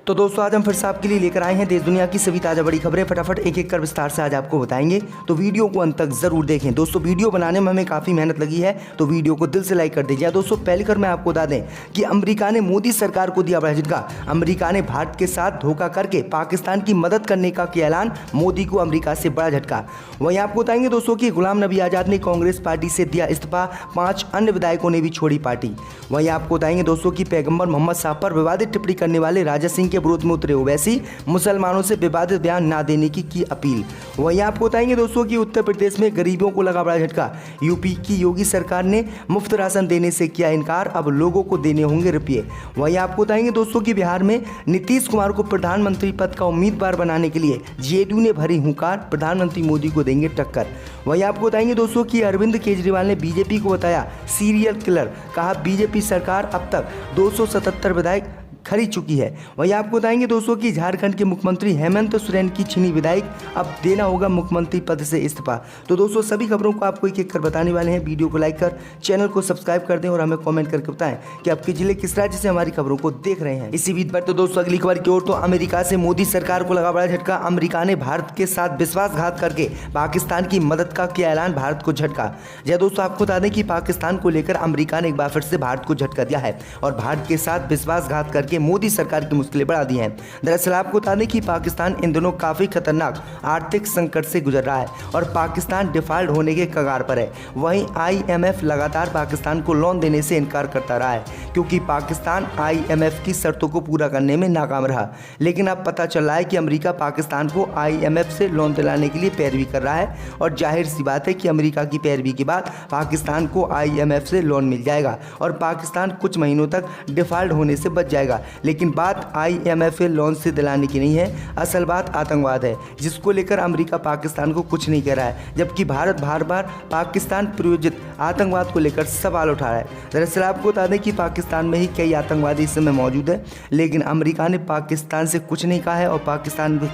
तो दोस्तों आज हम फिर से आपके लिए लेकर आए हैं देश दुनिया की सभी ताज़ा बड़ी खबरें। फटाफट एक एक कर विस्तार से आज आपको बताएंगे, तो वीडियो को अंत तक जरूर देखें। दोस्तों वीडियो बनाने में हमें काफ़ी मेहनत लगी है, तो वीडियो को दिल से लाइक कर दीजिए। दोस्तों पहले कर मैं आपको बता दें कि अमेरिका ने मोदी सरकार को दिया बड़ा झटका। अमेरिका ने भारत के साथ धोखा करके पाकिस्तान की मदद करने का किया ऐलान, मोदी को अमेरिका से बड़ा झटका। वहीं आपको बताएंगे दोस्तों कि गुलाम नबी आज़ाद ने कांग्रेस पार्टी से दिया इस्तीफा, 5 अन्य विधायकों ने भी छोड़ी पार्टी। वहीं आपको बताएंगे दोस्तों कि पैगंबर मोहम्मद साहब पर विवादित टिप्पणी करने वाले राजा सिंह के विरोध में उतरे ओवैसी, मुसलमानों से विवादित बयान ना देने की अपील। वहीं आपको बताएंगे दोस्तों कि उत्तर प्रदेश में गरीबों को लगा बड़ा झटका। यूपी की योगी सरकार ने मुफ्त राशन देने से किया इनकार, अब लोगों को देने होंगे रुपये। वहीं आपको बताएंगे दोस्तों कि बिहार में नीतीश कुमार को प्रधानमंत्री पद का उम्मीदवार बनाने के लिए जेडीयू ने भरी हुंकार, प्रधानमंत्री मोदी को देंगे टक्कर। वहीं आपको बताएंगे दोस्तों कि अरविंद केजरीवाल ने बीजेपी को बताया सीरियल किलर, कहा बीजेपी सरकार अब तक 277 विधायक खरीद चुकी है। वहीं आपको बताएंगे दोस्तों कि झारखंड के मुख्यमंत्री हेमंत सोरेन की छीनी विधायक, अब देना होगा मुख्यमंत्री पद से इस्तीफा। तो दोस्तों सभी खबरों को आपको एक एक कर बताने वाले हैं। वीडियो को लाइक कर चैनल को सब्सक्राइब कर दें और हमें कमेंट करके बताएं कि आपके जिले किस राज्य से हमारी खबरों को देख रहे हैं। इसी बीच पर तो दोस्तों अगली खबर की ओर, तो अमेरिका से मोदी सरकार को लगा बड़ा झटका। अमेरिका ने भारत के साथ विश्वासघात करके पाकिस्तान की मदद का किया ऐलान, भारत को झटका। जय दोस्तों आपको बता दें कि पाकिस्तान को लेकर अमेरिका ने एक बार फिर से भारत को झटका दिया है और भारत के साथ विश्वासघात करके मोदी सरकार की मुश्किलें बढ़ा दी हैं। दरअसल आपको बता दें कि पाकिस्तान इन दिनों काफी खतरनाक आर्थिक संकट से गुजर रहा है और पाकिस्तान डिफॉल्ट होने के कगार पर है। वहीं आईएमएफ लगातार पाकिस्तान को लोन देने से इनकार करता रहा है, क्योंकि पाकिस्तान आईएमएफ की शर्तों को पूरा करने में नाकाम रहा। लेकिन अब पता चल रहा है कि अमेरिका पाकिस्तान को आईएमएफ से लोन दिलाने के लिए पैरवी कर रहा है और जाहिर सी बात है कि अमेरिका की पैरवी के बाद पाकिस्तान को आईएमएफ से लोन मिल जाएगा और पाकिस्तान कुछ महीनों तक डिफॉल्ट होने से बच जाएगा। लेकिन बात आईएमएफ लोन से दिलाने की नहीं है, असल बात आतंकवाद है, जिसको लेकर अमेरिका पाकिस्तान को कुछ नहीं कह रहा है, जबकि भारत बार बार पाकिस्तान प्रायोजित आतंकवाद को लेकर सवाल उठा रहा है। दरअसल आपको बता दें कि पाकिस्तान में ही कई आतंकवादी इस समय मौजूद है, लेकिन अमेरिका ने पाकिस्तान से कुछ नहीं कहा है और पाकिस्तान में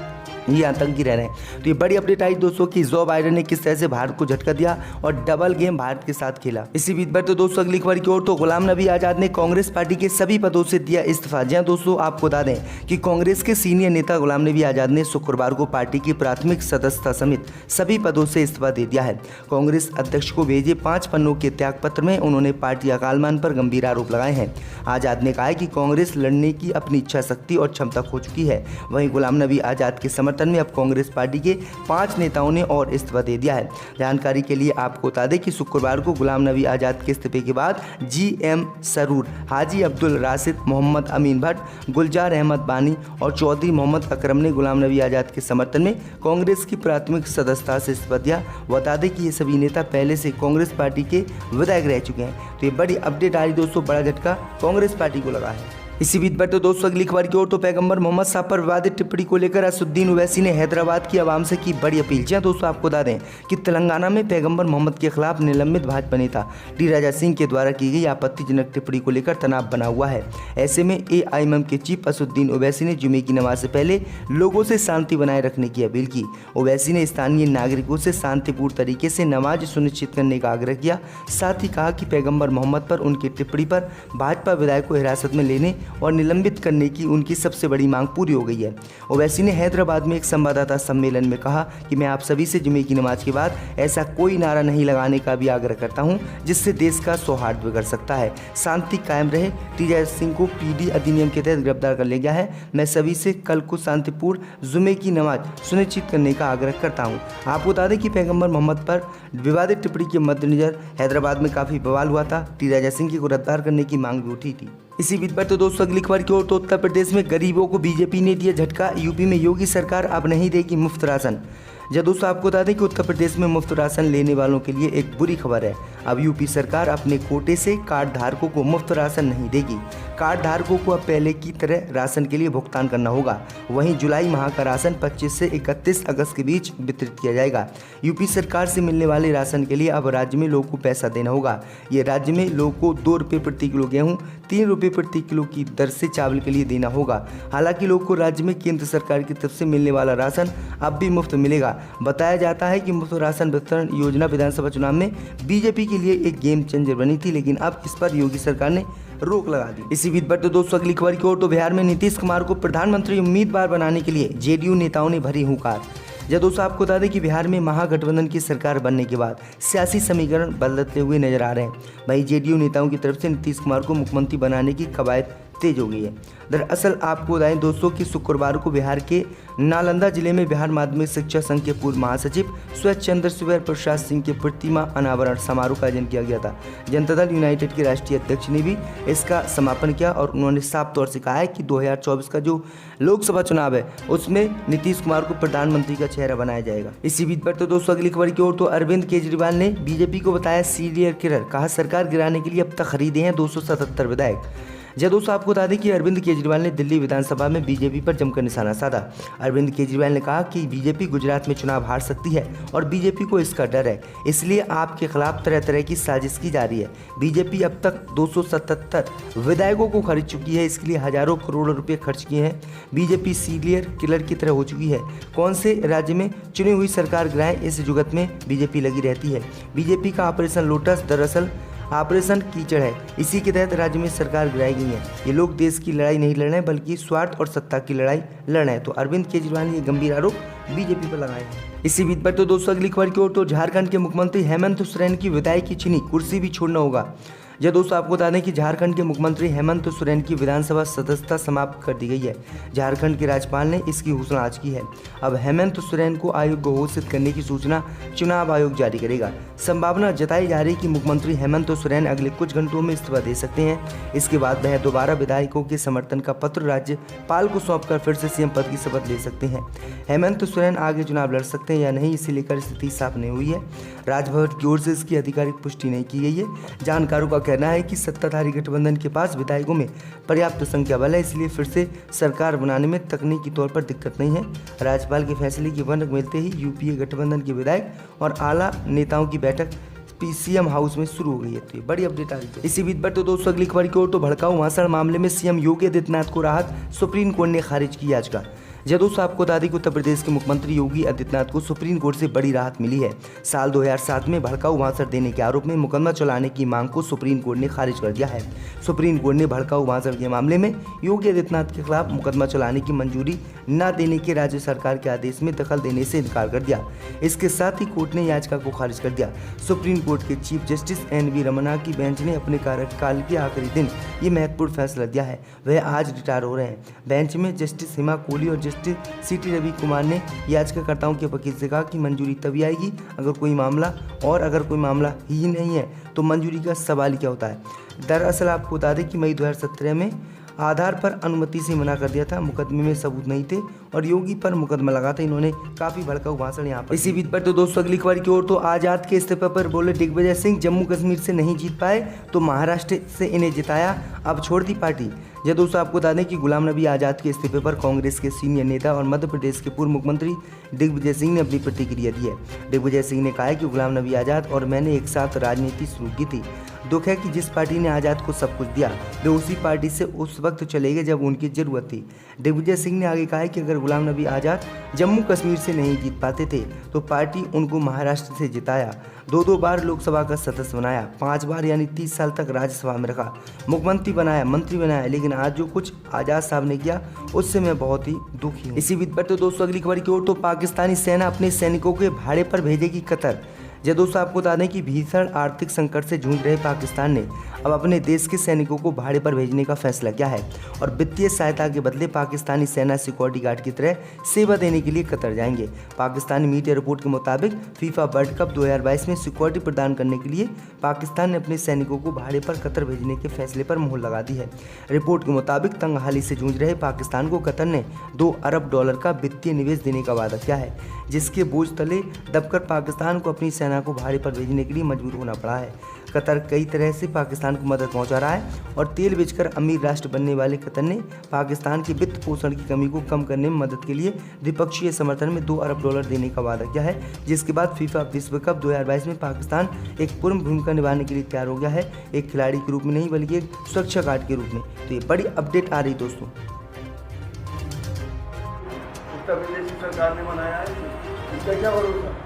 ये आतंकी रह रहे हैं। तो ये बड़ी अपडेट आई दोस्तों कि जो बाइडेन ने किस तरह से भारत को झटका दिया और डबल गेम भारत के साथ खेला। इसी बीच पर तो दोस्तों अगली खबर की ओर, तो गुलाम नबी आज़ाद ने कांग्रेस पार्टी के सभी पदों से दिया इस्तीफा। जी दोस्तों आपको बता दें कि कांग्रेस के सीनियर नेता गुलाम नबी आज़ाद ने शुक्रवार को पार्टी की प्राथमिक सदस्यता समेत सभी पदों से इस्तीफा दे दिया है। कांग्रेस अध्यक्ष को भेजे 5 पन्नों के त्याग पत्र में उन्होंने पार्टी अकालमान पर गंभीर आरोप लगाए हैं। आज़ाद ने कहा है कि कांग्रेस लड़ने की अपनी इच्छा शक्ति और क्षमता खो चुकी है। वहीं गुलाम नबी आज़ाद के समर्थन में अब कांग्रेस पार्टी के 5 नेताओं ने और इस्तीफा दे दिया है। जानकारी के लिए आपको बता दें कि शुक्रवार को गुलाम नबी आज़ाद के इस्तीफे के बाद जीएम सरूर, हाजी अब्दुल राशिद, मोहम्मद अमीन भट्ट, गुलजार अहमद बानी और चौधरी मोहम्मद अकरम ने गुलाम नबी आज़ाद के समर्थन में कांग्रेस की प्राथमिक सदस्यता से इस्तीफा दिया। बता दें कि ये सभी नेता पहले से कांग्रेस पार्टी के विधायक रह चुके हैं। तो ये बड़ी अपडेट आ रही दोस्तों, बड़ा झटका कांग्रेस पार्टी को लगा है। इसी बीच पर तो दोस्तों अगली खबर की ओर, तो पैगंबर मोहम्मद साहब पर विवादित टिप्पणी को लेकर असदुद्दीन ओवैसी ने हैदराबाद की आवाम से की बड़ी अपील। जी दोस्तों आपको बता दें कि तेलंगाना में पैगंबर मोहम्मद के खिलाफ निलंबित भाजपा नेता डी राजा सिंह के द्वारा की गई आपत्तिजनक टिप्पणी को लेकर तनाव बना हुआ है। ऐसे में एआईएमएम के चीफ असदुद्दीन ओवैसी ने जुमे की नमाज से पहले लोगों से शांति बनाए रखने की अपील की। ओवैसी ने स्थानीय नागरिकों से शांतिपूर्ण तरीके से नमाज सुनिश्चित करने का आग्रह किया। साथ ही कहा कि पैगंबर मोहम्मद पर उनकी टिप्पणी पर भाजपा विधायक को हिरासत में लेने और निलंबित करने की उनकी सबसे बड़ी मांग पूरी हो गई है। ओवैसी ने हैदराबाद में एक संवाददाता सम्मेलन में कहा कि मैं आप सभी से जुमे की नमाज के बाद ऐसा कोई नारा नहीं लगाने का भी आग्रह करता हूं जिससे देश का सौहार्द बिगड़ सकता है, शांति कायम रहे। टी राजा सिंह को पीडी अधिनियम के तहत गिरफ्तार कर लिया गया है। मैं सभी से कल को शांतिपूर्ण जुमे की नमाज सुनिश्चित करने का आग्रह करता हूँ। आपको बता दें कि पैगंबर मोहम्मद पर विवादित टिप्पणी के मद्देनजर हैदराबाद में काफी बवाल हुआ था। टी राजा सिंह को गिरफ्तार करने की मांग भी उठी थी। इसी बीच पर तो दोस्तों अगली खबर की ओर, तो उत्तर प्रदेश में गरीबों को बीजेपी ने दिया झटका। यूपी में योगी सरकार अब नहीं देगी मुफ्त राशन। जब दोस्तों आपको बता दें कि उत्तर प्रदेश में मुफ्त राशन लेने वालों के लिए एक बुरी खबर है। अब यूपी सरकार अपने कोटे से कार्ड धारकों को मुफ्त राशन नहीं देगी। कार्ड धारकों को अब पहले की तरह राशन के लिए भुगतान करना होगा। वहीं जुलाई माह का राशन 25 से 31 अगस्त के बीच वितरित किया जाएगा। यूपी सरकार से मिलने वाले राशन के लिए अब राज्य में लोगों को पैसा देना होगा। ये राज्य में लोगों को 2 रुपये प्रति किलो गेहूँ, 3 रुपये प्रति किलो की दर से चावल के लिए देना होगा। हालांकि लोगों को राज्य में केंद्र सरकार की तरफ से मिलने वाला राशन अब भी मुफ्त मिलेगा। बताया जाता है कि मुफ्त राशन वितरण योजना विधानसभा चुनाव में बीजेपी के लिए एक गेम चेंजर बनी थी, लेकिन अब इस पर योगी सरकार ने रोक लगा दी। इसी बीच बढ़ते दोस्तों अगली खबर की ओर तो बिहार में नीतीश कुमार को प्रधानमंत्री उम्मीदवार बनाने के लिए जेडीयू नेताओं ने भरी हुंकार। जब दोस्तों आपको बता दें कि बिहार में महागठबंधन की सरकार बनने के बाद सियासी समीकरण बदलते हुए नजर आ रहे हैं। वहीं जेडीयू नेताओं की तरफ से नीतीश कुमार को मुख्यमंत्री बनाने की कवायद तेज हो गई है। दरअसल आपको बताएं दोस्तों कि शुक्रवार को बिहार के नालंदा जिले में बिहार माध्यमिक शिक्षा संघ के पूर्व महासचिव श्वेत चंद्र प्रसाद सिंह के प्रतिमा अनावरण समारोह का आयोजन किया गया था। जनता दल यूनाइटेड के राष्ट्रीय अध्यक्ष ने भी इसका समापन किया और उन्होंने साफ तौर से कहा है कि 2024 का जो लोकसभा चुनाव है उसमें नीतीश कुमार को प्रधानमंत्री का चेहरा बनाया जाएगा। इसी बीच पर तो दोस्तों अगली खबर की ओर तो अरविंद केजरीवाल ने बीजेपी को बताया सीरियल किलर। कहा सरकार गिराने के लिए अब तक खरीदे हैं 277 विधायक। जब दोस्तों आपको बता दें कि अरविंद केजरीवाल ने दिल्ली विधानसभा में बीजेपी पर जमकर निशाना साधा। अरविंद केजरीवाल ने कहा कि बीजेपी गुजरात में चुनाव हार सकती है और बीजेपी को इसका डर है, इसलिए आपके खिलाफ तरह तरह की साजिश की जा रही है। बीजेपी अब तक 277 विधायकों को खरीद चुकी है, इसके लिए हजारों करोड़ रुपए खर्च किए हैं। बीजेपी सीरियल किलर की तरह हो चुकी है। कौन से राज्य में चुनी हुई सरकार गिराए, इस जुगत में बीजेपी लगी रहती है। बीजेपी का ऑपरेशन लोटस दरअसल ऑपरेशन कीचड़ है। इसी के तहत राज्य में सरकार गिराई गई है। ये लोग देश की लड़ाई नहीं लड़ रहे हैं बल्कि स्वार्थ और सत्ता की लड़ाई लड़ रहे हैं। तो अरविंद केजरीवाल ने ये गंभीर आरोप बीजेपी पर लगाए हैं। इसी बीच पर तो दोस्तों अगली खबर की ओर तो झारखंड के मुख्यमंत्री हेमंत सोरेन की विधायकी छीनी, कुर्सी भी छोड़ना होगा। यह दोस्तों आपको बता दें कि झारखंड के मुख्यमंत्री हेमंत सोरेन की विधानसभा सदस्यता समाप्त कर दी गई है। झारखंड के राज्यपाल ने इसकी घोषणा आज की है। अब हेमंत सोरेन को अयोग्य घोषित करने की सूचना चुनाव आयोग जारी करेगा। संभावना जताई जा रही कि मुख्यमंत्री हेमंत सोरेन अगले कुछ घंटों में इस्तीफा दे सकते हैं। इसके बाद वह दोबारा विधायकों के समर्थन का पत्र राज्यपाल को सौंपकर फिर से सीएम पद की शपथ ले सकते हैं। हेमंत सोरेन आगे चुनाव लड़ सकते हैं या नहीं, इसे लेकर स्थिति साफ नहीं हुई है। राजभवन की ओर से इसकी आधिकारिक पुष्टि नहीं की गई है। जानकारों का कहना है कि सत्ताधारी गठबंधन के पास विधायकों में पर्याप्त संख्या बल है, इसलिए फिर से सरकार बनाने में तकनीकी तौर पर दिक्कत नहीं है। राज्यपाल के फैसले की भनक मिलते ही यूपीए गठबंधन के विधायक और आला नेताओं की बैठक सीएम हाउस में शुरू हो गई है। तो ये बड़ी अपडेट आ रही है। इसी बीच पर तो दोस्तों अगली खबर की ओर तो भड़काऊ भाषण मामले में सीएम योगी आदित्यनाथ को राहत, सुप्रीम कोर्ट ने खारिज की याचिका। जब दोस्तों आपको बता दें कि उत्तर प्रदेश के मुख्यमंत्री योगी आदित्यनाथ को सुप्रीम कोर्ट से बड़ी राहत मिली है। साल 2007 में भड़काऊ भाषण देने के आरोप में मुकदमा चलाने की मांग को सुप्रीम कोर्ट ने खारिज कर दिया है। सुप्रीम कोर्ट ने भड़काऊ भाषण के मामले में योगी आदित्यनाथ के खिलाफ मुकदमा चलाने की मंजूरी न देने के राज्य सरकार के आदेश में दखल देने से इनकार कर दिया। इसके साथ ही कोर्ट ने याचिका को खारिज कर दिया। सुप्रीम कोर्ट के चीफ जस्टिस NV रमन्ना की बेंच ने अपने कार्यकाल के आखिरी दिन ये महत्वपूर्ण फैसला दिया है। वह आज रिटायर हो रहे हैं। बेंच में जस्टिस हिमा कोहली और जस्टिस CT रवि कुमार ने याचिकाकर्ताओं के वकील से कहा कि मंजूरी तभी आएगी अगर कोई मामला ही नहीं है तो मंजूरी का सवाल ही क्या होता है। दरअसल आपको बता दें कि मई 2017 में आधार पर अनुमति से मना कर दिया था। मुकदमे में सबूत नहीं थे और योगी पर मुकदमा लगा था। इन्होंने काफी भड़काऊ भाषण यहाँ पर। इसी बीच पर तो दोस्तों अगली खबर की ओर तो आजाद के इस्तीफे पर बोले दिग्विजय सिंह, जम्मू कश्मीर से नहीं जीत पाए तो महाराष्ट्र से इन्हें जिताया, अब छोड़ दी पार्टी। यह दोस्तों आपको बता दें कि गुलाम नबी आजाद के इस्तीफे पर कांग्रेस के सीनियर नेता और मध्य प्रदेश के पूर्व मुख्यमंत्री दिग्विजय सिंह ने अपनी प्रतिक्रिया दी है। दिग्विजय सिंह ने कहा है कि गुलाम नबी आजाद और मैंने एक साथ राजनीति शुरू की थी। दुख है कि जिस पार्टी ने आज़ाद को सब कुछ दिया वे उसी पार्टी से उस वक्त चले गए जब उनकी ज़रूरत थी। दिग्विजय सिंह ने आगे कहा है कि अगर गुलाम नबी आज़ाद जम्मू कश्मीर से नहीं जीत पाते थे तो पार्टी उनको महाराष्ट्र से जिताया, 2 बार लोकसभा का सदस्य बनाया, 5 बार यानी 30 साल तक राज्यसभा में रखा, मुख्यमंत्री बनाया, मंत्री बनाया, लेकिन आज जो कुछ आज़ाद साहब ने किया उससे मैं बहुत ही दुखी हूँ। इसी बीच पर तो दोस्तों अगली खबर की ओर तो पाकिस्तानी सेना अपने सैनिकों के भाड़े पर भेजेगी कतर। जब दोस्तों आपको बता दें कि भीषण आर्थिक संकट से जूझ रहे पाकिस्तान ने अब अपने देश के सैनिकों को भाड़े पर भेजने का फैसला किया है और वित्तीय सहायता के बदले पाकिस्तानी सेना सिक्योरिटी गार्ड की तरह सेवा देने के लिए कतर जाएंगे। पाकिस्तानी मीडिया रिपोर्ट के मुताबिक फीफा वर्ल्ड कप 2022 में सिक्योरिटी प्रदान करने के लिए पाकिस्तान ने अपने सैनिकों को भाड़े पर कतर भेजने के फैसले पर मुहर लगा दी है। रिपोर्ट के मुताबिक तंगहाली से जूझ रहे पाकिस्तान को कतर ने $2 अरब का वित्तीय निवेश देने का वादा किया है, जिसके बोझ तले दबकर पाकिस्तान को अपनी सेना को भाड़े पर भेजने के लिए मजबूर होना पड़ा है। कतर कई तरह से पाकिस्तान को मदद पहुंचा रहा है और तेल बेचकर अमीर राष्ट्र बनने वाले कतर ने पाकिस्तान के वित्त पोषण की कमी को कम करने में मदद के लिए द्विपक्षीय समर्थन में $2 अरब देने का वादा किया है, जिसके बाद फीफा विश्व कप 2022 में पाकिस्तान एक पूर्ण भूमिका निभाने के लिए तैयार हो गया है, एक खिलाड़ी के रूप में नहीं बल्कि एक सुरक्षा गार्ड के रूप में। तो ये बड़ी अपडेट आ रही दोस्तों। उत्तर प्रदेश की सरकार ने मनाया है, इसका क्या भरोसा।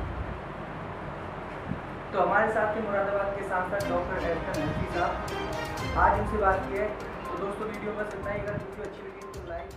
तो हमारे साथ के मुरादाबाद के सांसद डॉक्टर एहसन नकवी साहब, आज इनसे बात की है। तो दोस्तों वीडियो बस इतना ही, अगर वीडियो अच्छी लगी तो लाइक